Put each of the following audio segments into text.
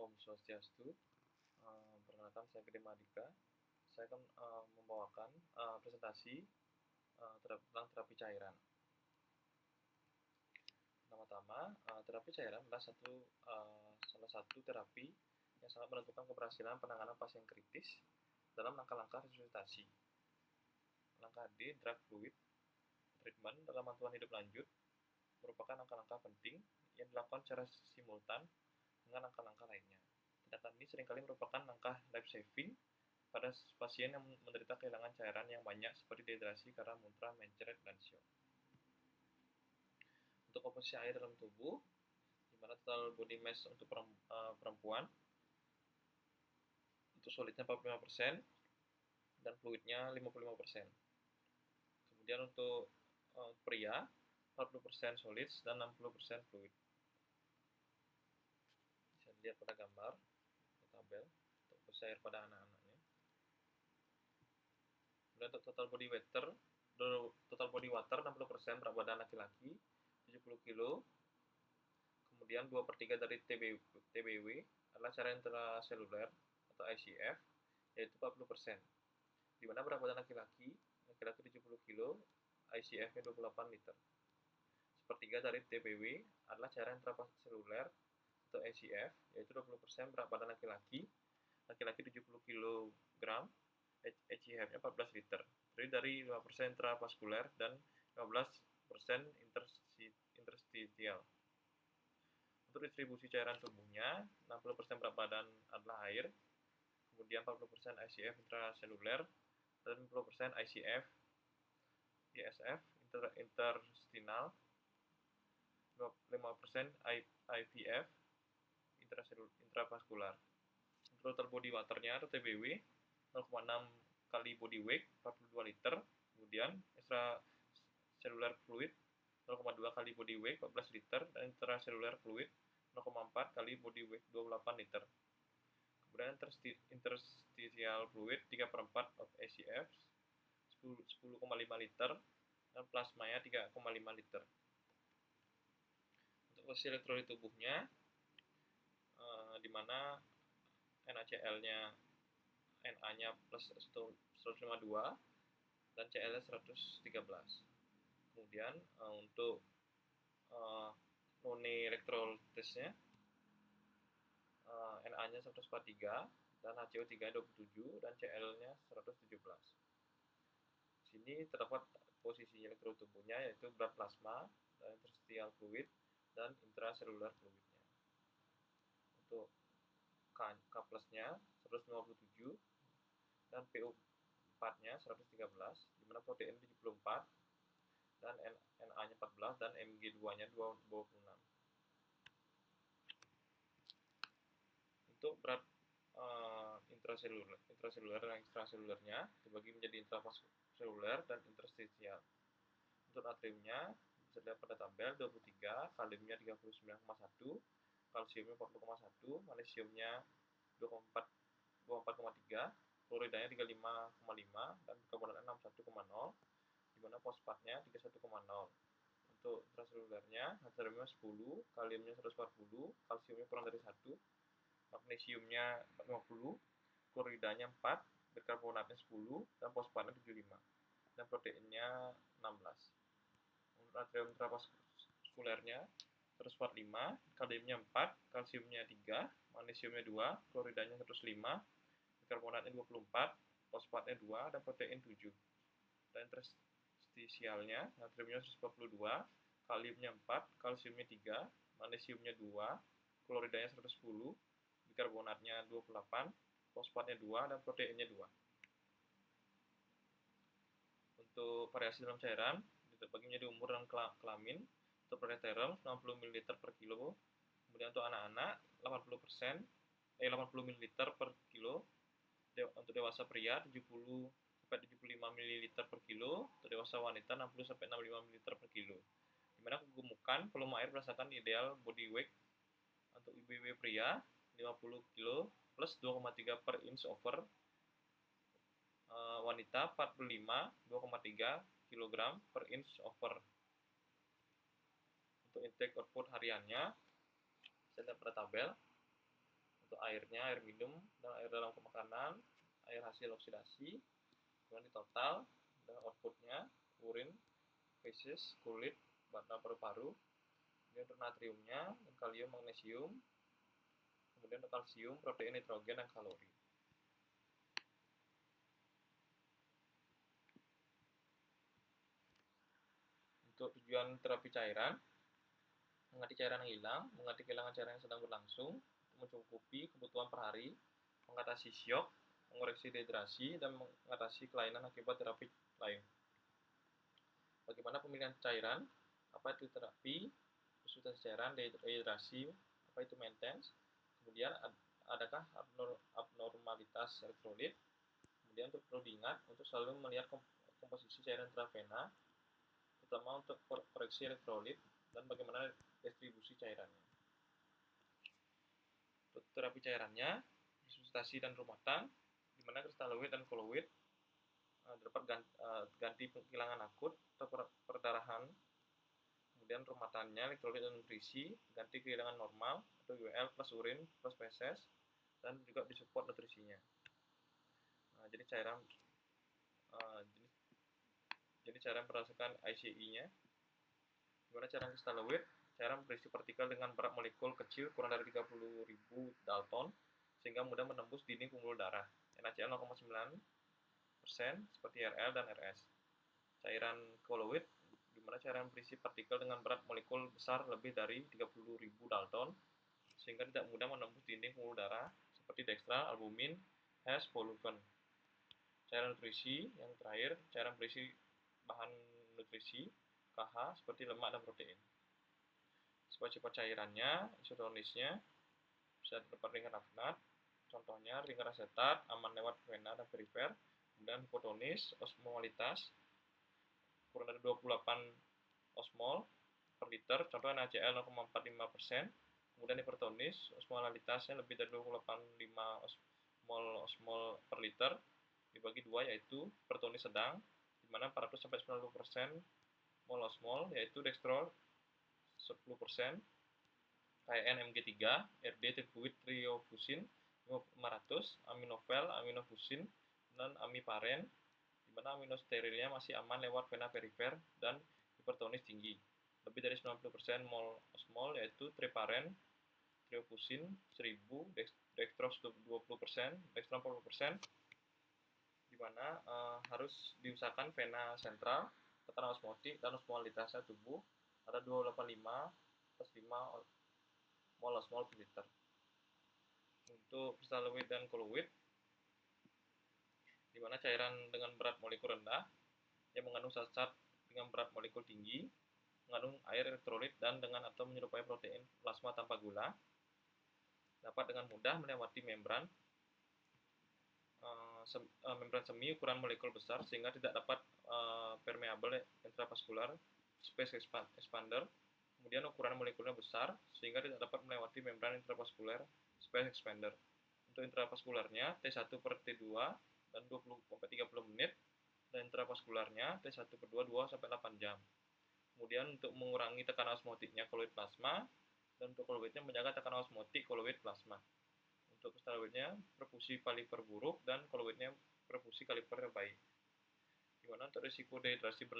Om Swastiastu. Perkenalkan, saya Gede Madika. Saya akan membawakan presentasi tentang terapi cairan. Pertama-tama, terapi cairan adalah salah satu terapi yang sangat menentukan keberhasilan penanganan pasien kritis dalam langkah-langkah resusitasi. Langkah D, drug fluid treatment dalam bantuan hidup lanjut, merupakan langkah-langkah penting yang dilakukan secara simultan dengan langkah-langkah lainnya. Tindakan ini seringkali merupakan langkah life-saving pada pasien yang menderita kehilangan cairan yang banyak seperti dehidrasi karena muntah, mencret, dan syok. Untuk komposisi air dalam tubuh, di mana total body mass untuk perempuan untuk solidnya 45% dan fluidnya 55%. Kemudian untuk pria 40% solid dan 60% fluid. Bisa dilihat pada gambar tabel untuk komposisi air pada anak-anaknya. Kemudian untuk total body water 60% berat badan laki-laki 70 kg. Kemudian 2/3 dari TBW adalah cairan intraseluler atau ICF, yaitu 40%. Di mana berat badan laki-laki 70 kg, ICF-nya 28 liter. 1/3 dari TBW adalah cairan intraseluler atau ICF, yaitu 20% berat badan laki-laki 70 kg, ICF-nya 14 liter. Terdiri dari 5% intravaskuler dan 15% interstitial. Untuk distribusi cairan tubuhnya, 60% berat badan adalah air, kemudian 40% ICF intraseluler, dan 50% ICF ISF interstitial, 5% IPF intravaskular. Untuk total body waternya atau TBW 0,6 kali body weight 42 liter, kemudian extracellular fluid 0,2 kali body weight 14 liter, dan intracellular fluid 0,4 kali body weight 28 liter. Kemudian interstitial fluid 3/4 of ICF 10,5 liter, dan plasmanya 3,5 liter. Untuk posisi elektrolit tubuhnya, di mana NaCl-nya Na-nya plus 152 dan Cl-nya 113. Kemudian untuk non-elektrolitesnya, Na-nya 143 dan HCO3 27 dan Cl-nya 117. Di sini terdapat posisi elektrolit tubuhnya, yaitu blood plasma, dan interstitial fluid, dan intracellular fluidnya. Untuk K+-nya 157 dan PO4-nya 113, di mana protein 74 dan Na-nya 14 dan Mg2-nya 26. Untuk berat intraseluler dan ekstraselulernya dibagi menjadi intravaskuler dan interstitial. Untuk natriumnya bisa dilihat pada tabel 23, kaliumnya 39,1, kalsiumnya 40,1, magnesiumnya 24,3, kloridanya 35,5, dan bikarbonatnya 61,0, di mana fosfatnya 31,0. Untuk intraselulernya, natriumnya 10, kaliumnya 140, kalsiumnya kurang dari 1, magnesiumnya 50, kloridanya 4, bikarbonatnya 10, dan fosfatnya 75, dan proteinnya 16. Untuk natrium intravaskulernya 145, kaliumnya 4, kalsiumnya 3, magnesiumnya 2, kloridanya 105, bikarbonatnya 24, fosfatnya 2, dan protein 7. Dan interstitialnya, natriumnya 142, kaliumnya 4, kalsiumnya 3, magnesiumnya 2, kloridanya 110, bikarbonatnya 28, fosfatnya 2, dan proteinnya 2. Untuk variasi dalam cairan dibagi menjadi umur dan kelamin. Untuk preterm 90 ml per kilo, kemudian untuk anak-anak 80 ml per kilo, untuk dewasa pria 70 sampai 75 ml per kilo, untuk dewasa wanita 60 sampai 65 ml per kilo. Di mana kegemukan volume air berdasarkan ideal body weight. Untuk ibu-ibu pria 50 kg plus 2,3 per inch over, wanita 45 2,3 kg per inch over. Untuk intake output hariannya saya lihat pada tabel. untuk airnya, air minum dan air dalam makanan, air hasil oksidasi, kemudian di total dan outputnya urin, feses, kulit, batang paru-paru, kemudian untuk natriumnya, dan kalium, magnesium, kemudian untuk kalsium, protein, nitrogen, dan kalori. Untuk tujuan terapi cairan, mengganti cairan yang hilang, mengganti kehilangan cairan yang sedang berlangsung, mencukupi kebutuhan per hari, mengatasi syok, mengoreksi dehidrasi, dan mengatasi kelainan akibat terapi lain. Bagaimana pemilihan cairan? Apa itu terapi? Substansi cairan, dehidrasi, apa itu maintenance? Kemudian adakah abnormalitas elektrolit? Kemudian untuk perlu diingat untuk selalu melihat komposisi cairan intravena, terutama untuk koreksi elektrolit dan bagaimana distribusi cairannya. Untuk terapi cairannya, resusitasi dan rumatan, di mana kristaloid dan koloid dapat ganti penghilangan akut atau perdarahan. Kemudian rumatannya, elektrolit dan nutrisi, ganti kehilangan normal atau UL plus urin plus feses, dan juga disupport nutrisinya. Jadi cairan berdasarkan ICI-nya. Gimana cairan kristaloid? Cairan berisi partikel dengan berat molekul kecil kurang dari 30.000 Dalton sehingga mudah menembus dinding pembuluh darah. NaCl 0,9% seperti Rl dan Rs. Cairan koloid, di mana cairan berisi partikel dengan berat molekul besar lebih dari 30.000 Dalton sehingga tidak mudah menembus dinding pembuluh darah seperti dextran, albumin, Hess, polufen. Cairan nutrisi yang terakhir, cairan berisi bahan nutrisi KH seperti lemak dan protein. Sifat-sifat cairannya, isotonisnya bisa dapat ringan rafinat, contohnya ringan asetat, aman lewat vena dan perifer, kemudian hipotonis, osmolitas kurang dari 28 osmol per liter, contohnya NaCl 0,45%, kemudian hipertonis, osmolalitasnya lebih dari 28,5 osmol per liter, dibagi dua yaitu hipertonis sedang, di mana 400-90% mol osmol, yaitu dextrol 10%, KN Mg3, RD tribuit triofusin 500, aminovel, aminofusin, dan amiparen, di mana aminosterilnya masih aman lewat vena perifer dan hipertonis tinggi. Lebih dari 90% mol osmol yaitu triparen, triofusin 1000, dextrose 20%, dextron 40%, di mana harus diusahakan vena sentral, tekanan osmotik dan osmolitasnya tubuh ada 285 plus 5 mol osmol per liter. Untuk kristaloid dan koloid, di mana cairan dengan berat molekul rendah yang mengandung zat-zat dengan berat molekul tinggi, mengandung air, elektrolit, dan dengan atau menyerupai protein plasma tanpa gula, dapat dengan mudah melewati membran semi ukuran molekul besar sehingga tidak dapat permeable intravaskular space expander. Kemudian ukuran molekulnya besar sehingga tidak dapat melewati membran intravaskular space expander. Untuk intravaskularnya T1 per T2 dan 20-30 menit, dan intravaskularnya T1 per 2 2-8 jam. Kemudian untuk mengurangi tekanan osmotiknya koloid plasma, dan untuk koloidnya menjaga tekanan osmotik koloid plasma. Untuk kristaloidnya perfusi kaliper buruk dan koloidnya perfusi kaliper baik. Dimana untuk risiko dehidrasi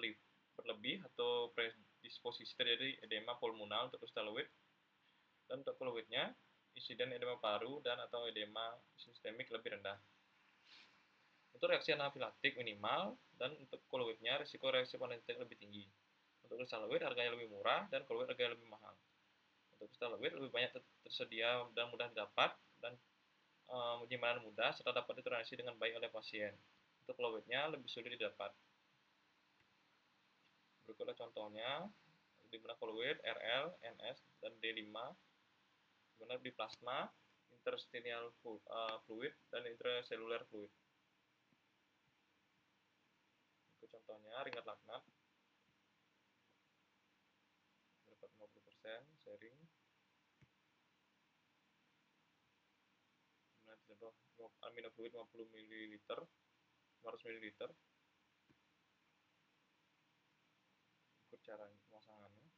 berlebih atau predisposisi terjadi edema pulmonal untuk kristaloid, dan untuk koloidnya insiden edema paru dan atau edema sistemik lebih rendah. Untuk reaksi anafilaktik minimal, dan untuk koloidnya risiko reaksi panentetik lebih tinggi. Untuk kristaloid harganya lebih murah dan koloid harganya lebih mahal. Untuk kristaloid lebih banyak tersedia dan mudah didapat dan penyimpanan mudah serta dapat ditoleransi dengan baik oleh pasien. Untuk koloidnya lebih sulit didapat. Berikutlah contohnya, di mana koloid RL, NS, dan D5, di mana di plasma, interstitial fluid, dan intracellular fluid. Itu contohnya, ringan lagnat, dapat 50%, sharing. Nah, contoh aminofluid 50 ml, 500 ml. Ikut cara pemasangannya.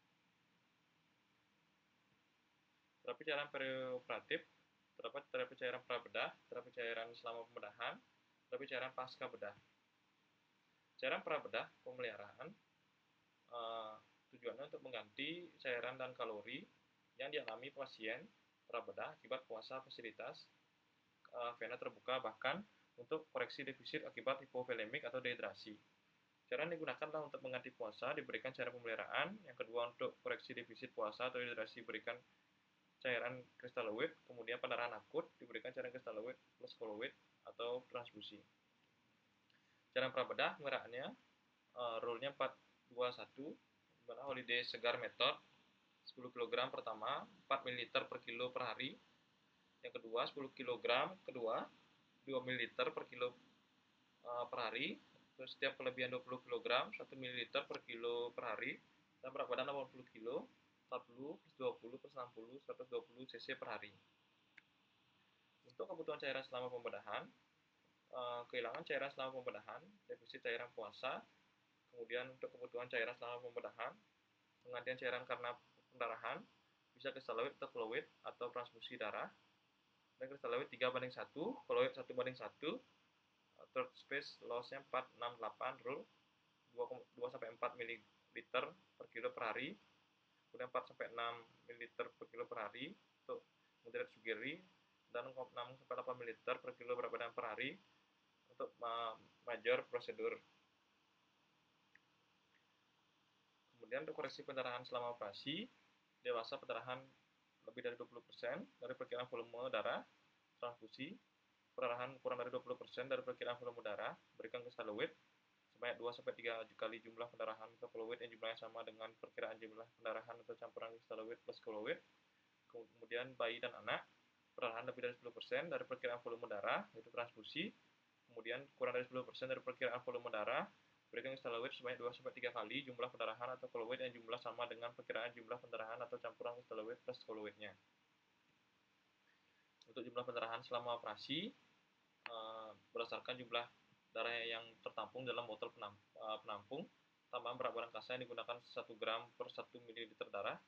Terapi cairan perioperatif Terdapat terapi cairan prabedah, terapi cairan selama pembedahan, terapi cairan pasca bedah. Cairan prabedah pemeliharaan tujuannya untuk mengganti cairan dan kalori yang dialami pasien prabedah akibat puasa fasilitas vena terbuka, bahkan untuk koreksi defisit akibat hipovolemik atau dehidrasi. Cairan digunakanlah untuk mengganti puasa, diberikan cairan pemeliharaan. Yang kedua, untuk koreksi defisit puasa atau dehidrasi, diberikan cairan kristaloid. Kemudian pendarahan akut, diberikan cairan kristaloid plus koloid atau transfusi. Cairan prabedah pengeliraannya rule-nya 421, dimana holiday segar method 10 kg pertama 4 ml per kilo per hari. Yang kedua 10 kg kedua 2 ml per kilo per hari. Terus setiap kelebihan 20 kg 1 ml per kilo per hari. Dan berat badan 80 kg 40 plus 20 plus 60 120 cc per hari. Untuk kebutuhan cairan selama pembedahan, kehilangan cairan selama pembedahan, defisit cairan puasa. Kemudian untuk kebutuhan cairan selama pembedahan, penggantian cairan karena pendarahan, bisa kristaloid atau koloid atau transfusi darah. Dan kristaloid 3:1, koloid 1:1. Third space loss-nya 468 rule 2-4 ml per kilo per hari. Kemudian 4-6 ml per kilo per hari untuk moderate sugary, dan 6-8 ml per kilo berat badan per hari untuk major prosedur. Kemudian untuk koreksi pendarahan selama operasi, dewasa pendarahan lebih dari 20% dari perkiraan volume darah, transfusi, pendarahan kurang dari 20% dari perkiraan volume darah, berikan kristaloid sebanyak 2-3 kali jumlah pendarahan atau koloid yang jumlahnya sama dengan perkiraan jumlah pendarahan atau campuran kristaloid plus koloid. Kemudian bayi dan anak, pendarahan lebih dari 10% dari perkiraan volume darah, yaitu transfusi. Kemudian kurang dari 10% dari perkiraan volume darah, berikan kristaloid sebanyak 2-3 kali jumlah pendarahan atau koloid yang jumlah sama dengan perkiraan jumlah pendarahan atau campuran kristaloid plus koloidnya. Untuk jumlah pendarahan selama operasi, berdasarkan jumlah darah yang tertampung dalam botol penampung, tambahan berat badan kasa yang digunakan 1 gram per 1 ml darah,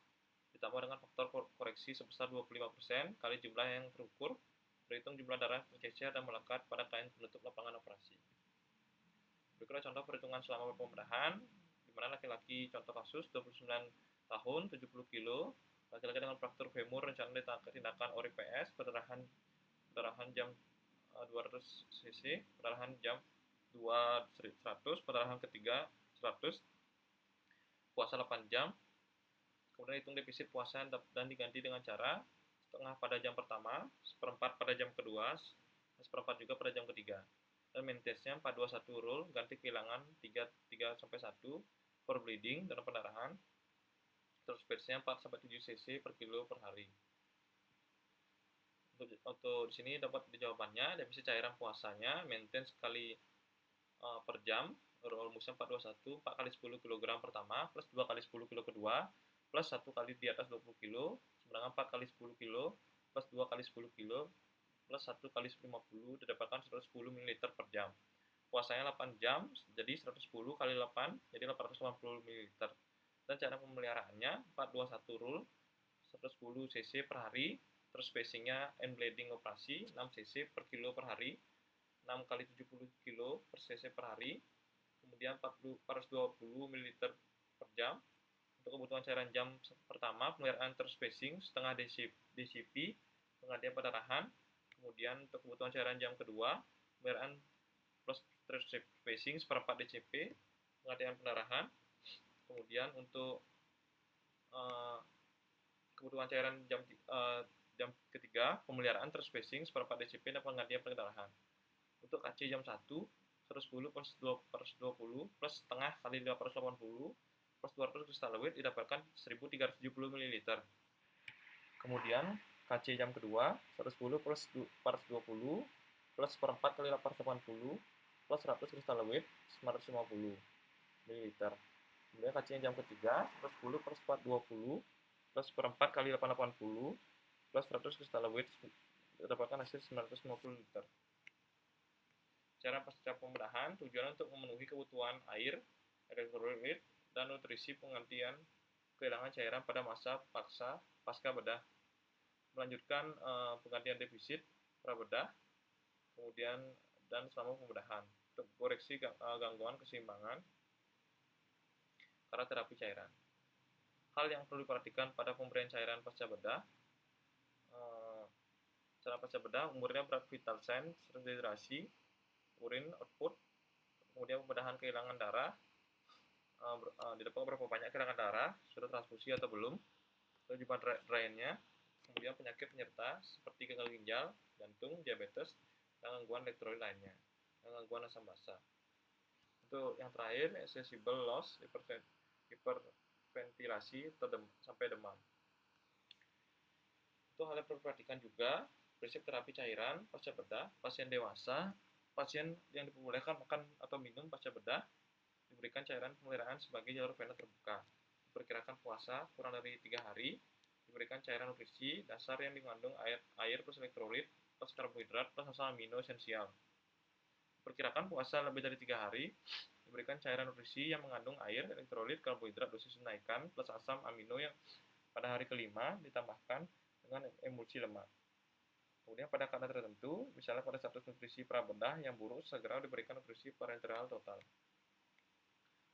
ditambah dengan faktor koreksi sebesar 25% kali jumlah yang terukur, berhitung jumlah darah tercecer dan melekat pada kain penutup lapangan operasi. Berikutlah contoh perhitungan selama pembedahan, di mana laki-laki contoh kasus 29 tahun, 70 kg, laki-laki dengan fraktur femur, rencana tindakan ORI PS, pendarahan jam 200 cc, pendarahan jam 2 100, pendarahan ketiga 100, puasa 8 jam. Kemudian hitung defisit puasa dan diganti dengan cara setengah pada jam pertama, seperempat pada jam kedua, seperempat juga pada jam ketiga. Dan maintenance-nya 421 rule, ganti kehilangan 3-1 for bleeding dalam pendarahan. Terus space-nya 4-7 cc per kilo per hari. Untuk di sini dapat jawabannya, defisit cairan puasanya maintenance kali per jam, rumusnya 421, 4 kali 10 kg pertama plus 2 kali 10 kg kedua plus 1 kali di atas 20 kg, sedangkan 4 kali 10 kg plus 2 kali 10 kg plus 1 kali 50 didapatkan 110 ml per jam. Puasanya 8 jam, jadi 110 kali 8, jadi 880 ml. Dan cara pemeliharaannya 421 rule, 110 cc per hari, terus spacingnya end bleeding operasi 6 cc per kilo per hari, 6 kali 70 kg per cc per hari, kemudian 420 ml per jam. Untuk kebutuhan cairan jam pertama, pemeliharaan terspacing setengah DCP, penggantian pendarahan. Kemudian untuk kebutuhan cairan jam kedua, pemeliharaan plus spacing seperempat DCP, penggantian pendarahan. Kemudian untuk kebutuhan cairan jam ketiga, pemeliharaan terspacing seperempat DCP dan penggantian pendarahan. Untuk KC jam 1, 110 plus 2/20 plus setengah kali 880 plus 200 kristaloid didapatkan 1370 ml. Kemudian KC jam kedua 110 plus 420 plus seperempat kali 880 plus 100 kristaloid 950 ml. Kemudian KC jam ketiga 110 plus 420 plus seperempat kali 880 plus 100 kristaloid didapatkan hasil 950 liter. Cara pasca pembedahan tujuan untuk memenuhi kebutuhan air, elektrolit, dan nutrisi penggantian kehilangan cairan pada masa pasca bedah. melanjutkan penggantian defisit prabedah, kemudian dan selama pembedahan untuk koreksi gangguan keseimbangan karena terapi cairan. Hal yang perlu diperhatikan pada pemberian cairan pasca bedah, cara pasca bedah, umurnya, berat vital sign, dehidrasi, urin output, kemudian pembedahan kehilangan darah, di depan berapa banyak kehilangan darah, sudah transfusi atau belum, kewajiban drainnya, kemudian penyakit penyerta seperti gagal ginjal, jantung, diabetes, dan gangguan elektrolit lainnya, dan gangguan asam basa. Untuk yang terakhir, accessible loss, hiperventilasi sampai demam. Itu hal yang perlu diperhatikan juga, prinsip terapi cairan pasca bedah, pasien dewasa, pasien yang diperbolehkan makan atau minum pasca bedah, diberikan cairan pemeliharaan sebagai jalur vena terbuka. Diperkirakan puasa kurang dari 3 hari, diberikan cairan nutrisi dasar yang mengandung air plus elektrolit plus karbohidrat plus asam amino esensial. Diperkirakan puasa lebih dari 3 hari, diberikan cairan nutrisi yang mengandung air, elektrolit, karbohidrat dosis naikkan plus asam amino yang pada hari kelima ditambahkan dengan emulsi lemak. Kemudian pada keadaan tertentu, misalnya pada status nutrisi prabedah yang buruk, segera diberikan nutrisi parenteral total.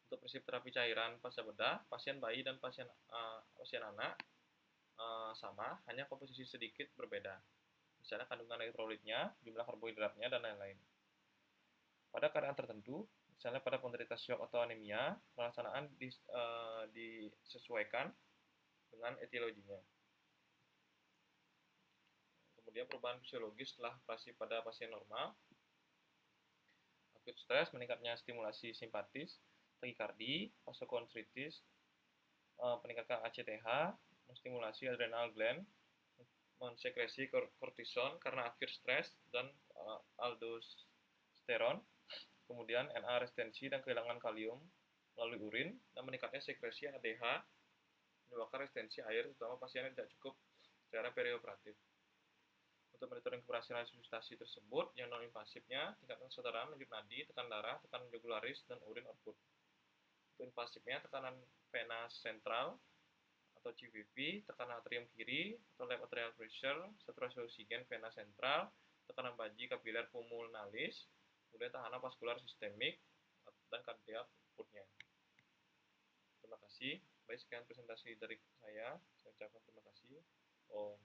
Untuk prinsip terapi cairan pasca bedah, pasien bayi dan pasien anak sama, hanya komposisi sedikit berbeda. Misalnya kandungan elektrolitnya, jumlah karbohidratnya, dan lain-lain. Pada keadaan tertentu, misalnya pada penderita syok atau anemia, pelaksanaan disesuaikan dengan etiologinya. Kemudian perubahan fisiologis setelah operasi pada pasien normal, acute stress, meningkatnya stimulasi simpatis, takikardi, vasokonstritis, peningkatkan ACTH, menstimulasi adrenal gland, mensekresi kortison karena acute stress dan aldosteron, kemudian Na restensi dan kehilangan kalium melalui urin, dan meningkatnya sekresi ADH, menyebabkan restensi air, terutama pasien yang tidak cukup secara perioperatif. Untuk monitoring keberhasilan resusitasi tersebut, yang non-invasifnya, tingkatkan kesadaran, lanjut nadi, tekan darah, tekanan jugularis, dan urin output. Untuk invasifnya, tekanan vena sentral atau CVV, tekanan atrium kiri atau left atrial pressure, saturasi oksigen vena sentral, tekanan baji kapiler pulmonalis, kemudian tekanan vaskular sistemik, dan kardiak outputnya. Terima kasih. Baik, sekian presentasi dari saya. Saya ucapkan terima kasih. Om